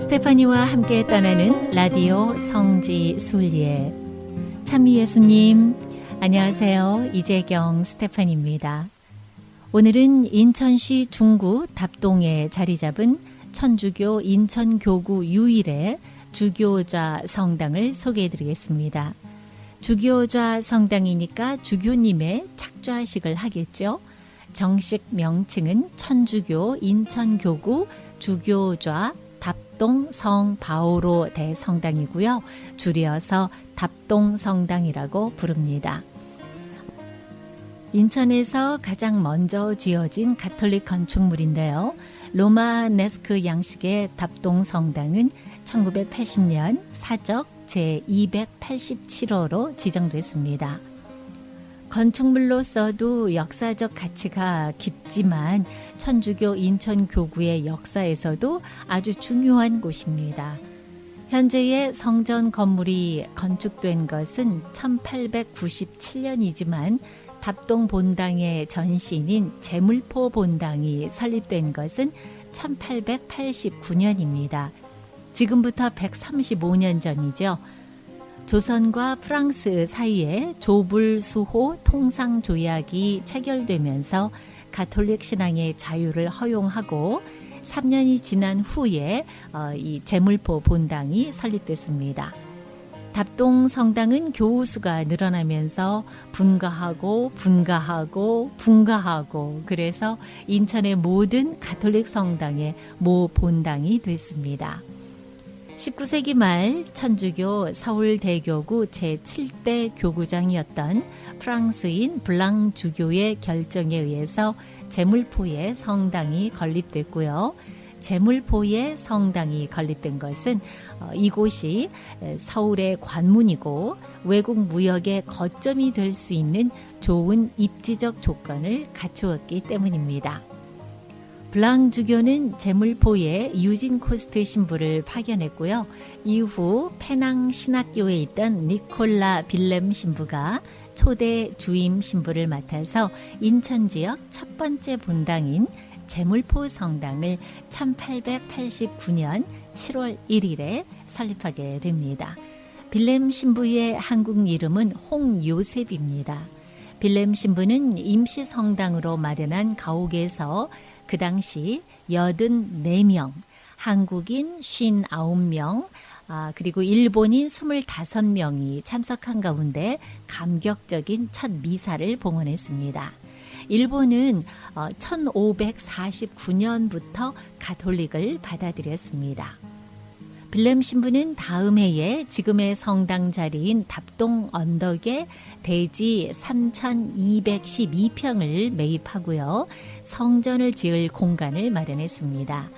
스테파니와 함께 떠나는 라디오 성지 순리에 참미 예수님, 안녕하세요. 이재경 스테파니입니다. 오늘은 인천시 중구 답동에 자리 잡은 천주교 인천교구 유일의 주교좌 성당을 소개해 드리겠습니다. 주교좌 성당이니까 주교님의 착좌식을 하겠죠. 정식 명칭은 천주교 인천교구 주교좌 답동 성 바오로 대성당이고요. 줄여서 답동성당이라고 부릅니다. 인천에서 가장 먼저 지어진 가톨릭 건축물인데요. 로마네스크 양식의 답동성당은 1980년 사적 제287호로 지정됐습니다. 건축물로서도 역사적 가치가 깊지만 천주교 인천교구의 역사에서도 아주 중요한 곳입니다. 현재의 성전 건물이 건축된 것은 1897년이지만 답동 본당의 전신인 제물포 본당이 설립된 것은 1889년입니다. 지금부터 135년 전이죠. 조선과 프랑스 사이에 조불수호 통상조약이 체결되면서 가톨릭 신앙의 자유를 허용하고 3년이 지난 후에 이 제물포 본당이 설립됐습니다. 답동 성당은 교우수가 늘어나면서 분가하고 그래서 인천의 모든 가톨릭 성당의 모 본당이 됐습니다. 19세기 말 천주교 서울대교구 제7대 교구장이었던 프랑스인 블랑 주교의 결정에 의해서 제물포에 성당이 건립됐고요. 제물포에 성당이 건립된 것은 이곳이 서울의 관문이고 외국 무역의 거점이 될 수 있는 좋은 입지적 조건을 갖추었기 때문입니다. 블랑 주교는 제물포에 유진 코스트 신부를 파견했고요. 이후 페낭 신학교에 있던 니콜라 빌렘 신부가 초대 주임 신부를 맡아서 인천 지역 첫 번째 본당인 제물포 성당을 1889년 7월 1일에 설립하게 됩니다. 빌렘 신부의 한국 이름은 홍요셉입니다. 빌렘 신부는 임시 성당으로 마련한 가옥에서 그 당시 84명, 한국인 59명, 그리고 일본인 25명이 참석한 가운데 감격적인 첫 미사를 봉헌했습니다. 일본은 1549년부터 가톨릭을 받아들였습니다. 빌렘 신부는 다음 해에 지금의 성당 자리인 답동 언덕에 대지 3,212평을 매입하고요. 성전을 지을 공간을 마련했습니다.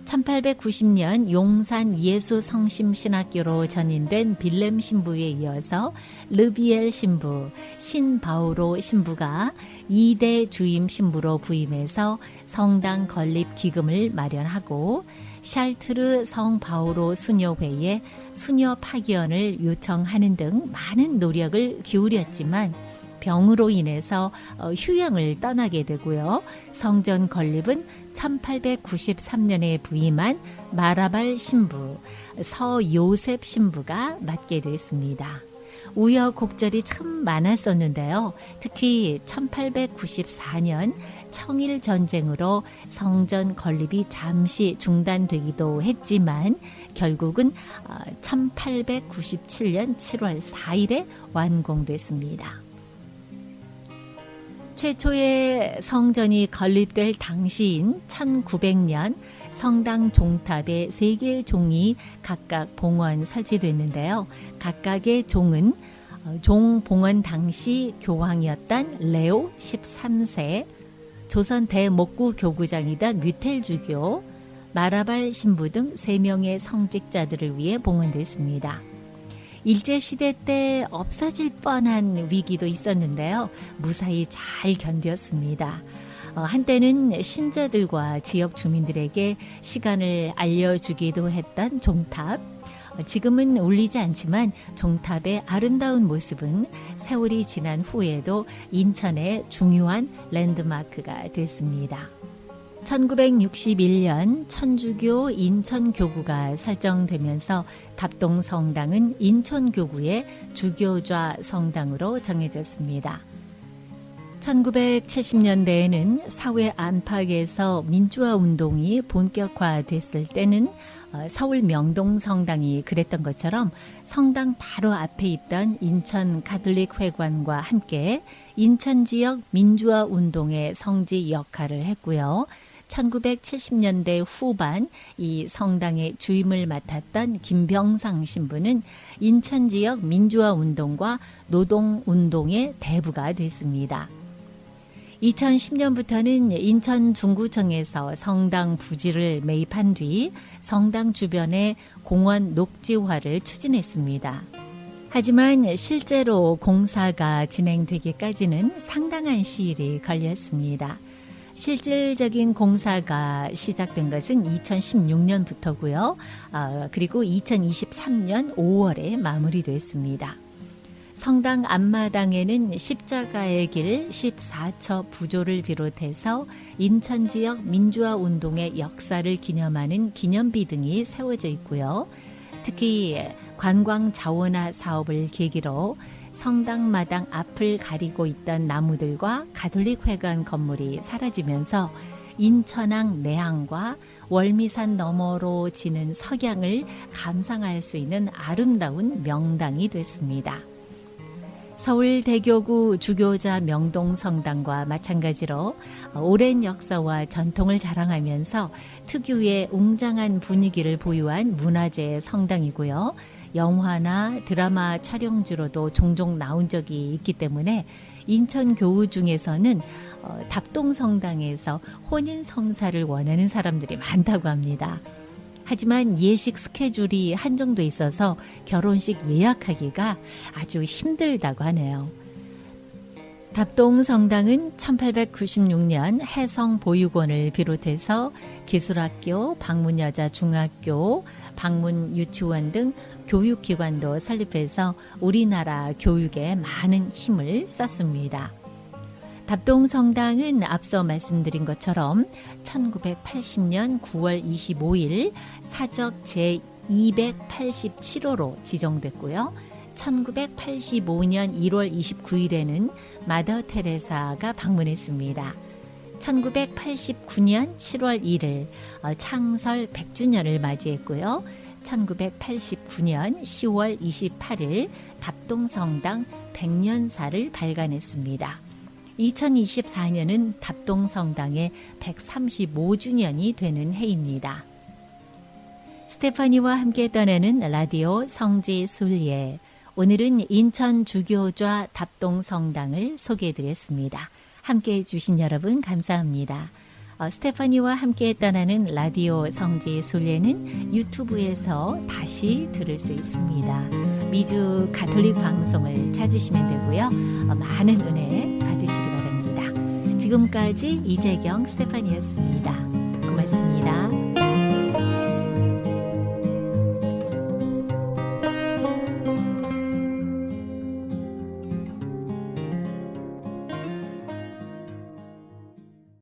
1890년 용산 예수성심신학교로 전인된 빌렘 신부에 이어서 르비엘 신부, 신바오로 신부가 2대 주임 신부로 부임해서 성당 건립 기금을 마련하고 샬트르 성 바오로 수녀회에 수녀 파견을 요청하는 등 많은 노력을 기울였지만 병으로 인해서 휴양을 떠나게 되고요. 성전 건립은 1893년에 부임한 마라발 신부, 서요셉 신부가 맡게 됐습니다. 우여곡절이 참 많았었는데요. 특히 1894년 청일전쟁으로 성전 건립이 잠시 중단되기도 했지만 결국은 1897년 7월 4일에 완공됐습니다. 최초의 성전이 건립될 당시인 1900년 성당 종탑에 3개의 종이 각각 봉헌 설치됐는데요. 각각의 종은 종 봉헌 당시 교황이었던 레오 13세, 조선 대목구 교구장이던 뮤텔 주교, 마라발 신부 등 3명의 성직자들을 위해 봉헌됐습니다. 일제시대 때 없어질 뻔한 위기도 있었는데요. 무사히 잘 견뎠습니다. 한때는 신자들과 지역 주민들에게 시간을 알려주기도 했던 종탑. 지금은 울리지 않지만 종탑의 아름다운 모습은 세월이 지난 후에도 인천의 중요한 랜드마크가 됐습니다. 1961년 천주교 인천교구가 설정되면서 답동성당은 인천교구의 주교좌 성당으로 정해졌습니다. 1970년대에는 사회 안팎에서 민주화 운동이 본격화됐을 때는 서울 명동성당이 그랬던 것처럼 성당 바로 앞에 있던 인천 가톨릭 회관과 함께 인천 지역 민주화 운동의 성지 역할을 했고요. 1970년대 후반 이 성당의 주임을 맡았던 김병상 신부는 인천 지역 민주화 운동과 노동 운동의 대부가 됐습니다. 2010년부터는 인천 중구청에서 성당 부지를 매입한 뒤 성당 주변의 공원 녹지화를 추진했습니다. 하지만 실제로 공사가 진행되기까지는 상당한 시일이 걸렸습니다. 실질적인 공사가 시작된 것은 2016년부터고요. 그리고 2023년 5월에 마무리됐습니다. 성당 앞마당에는 십자가의 길 14처 부조를 비롯해서 인천 지역 민주화 운동의 역사를 기념하는 기념비 등이 세워져 있고요. 특히 관광 자원화 사업을 계기로 성당 마당 앞을 가리고 있던 나무들과 가톨릭 회관 건물이 사라지면서 인천항 내항과 월미산 너머로 지는 석양을 감상할 수 있는 아름다운 명당이 됐습니다. 서울대교구 주교자 명동성당과 마찬가지로 오랜 역사와 전통을 자랑하면서 특유의 웅장한 분위기를 보유한 문화재 성당이고요. 영화나 드라마 촬영지로도 종종 나온 적이 있기 때문에 인천 교우 중에서는 답동성당에서 혼인성사를 원하는 사람들이 많다고 합니다. 하지만 예식 스케줄이 한정돼 있어서 결혼식 예약하기가 아주 힘들다고 하네요. 답동성당은 1896년 해성보육원을 비롯해서 기술학교, 방문여자중학교, 방문유치원 등 교육기관도 설립해서 우리나라 교육에 많은 힘을 썼습니다. 답동성당은 앞서 말씀드린 것처럼 1980년 9월 25일 사적 제287호로 지정됐고요. 1985년 1월 29일에는 마더 테레사가 방문했습니다. 1989년 7월 1일 창설 100주년을 맞이했고요. 1989년 10월 28일 답동성당 100년사를 발간했습니다. 2024년은 답동성당의 135주년이 되는 해입니다. 스테파니와 함께 떠나는 라디오 성지순례. 오늘은 인천 주교좌 답동성당을 소개해드렸습니다. 함께해 주신 여러분 감사합니다. 스테파니와 함께 떠나는 라디오 성지순례는 유튜브에서 다시 들을 수 있습니다. 미주 가톨릭 방송을 찾으시면 되고요. 많은 은혜 받으시기 바랍니다. 지금까지 이재경 스테파니였습니다.